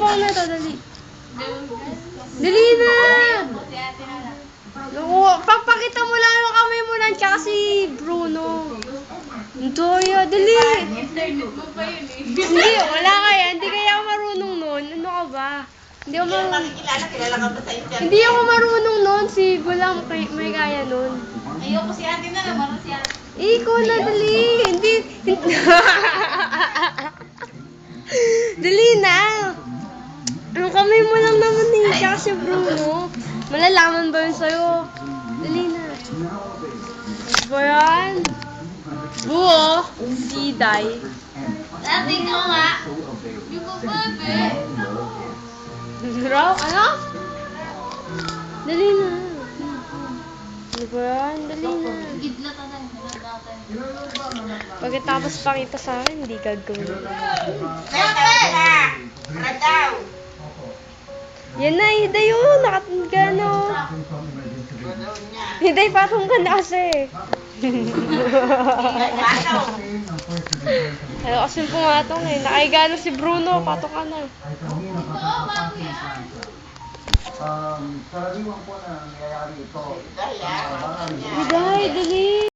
ka na to, dali. Dali na! Papakita mo lang yung kamay mo lang tsaka si Bruno. Doya, dali! Hindi, wala kaya. Hindi kaya ako marunong nun. Ano ka ba? Hindi ako marunong. Kilala ka ba sa internet? Hindi ako marunong nun. Si Gulang may kaya nun. Ayoko si ate na naman, si ate. Ikaw na, dali! Hindi. Dali na! Ang kamay mo lang naman eh. Tsaka si Bruno. Malalaman ba yun sa'yo? Dali na. Ano ba yan? Buo. Diday. Ate, ikaw nga. Yung bababe. Raw? Ano? Dali na. Ano ba yan? Dali na. Gidla ka na. Pagkatapos pakita sa akin, hindi gagawin. Radaw! Yan na, Hiday yun. Nakatagano. Hiday, patong ka na kasi. Ano kasi pumatong eh. Nakaigano si Bruno. Patong ka na. Karaniwan po na nangyayari ito. Hiday, dali.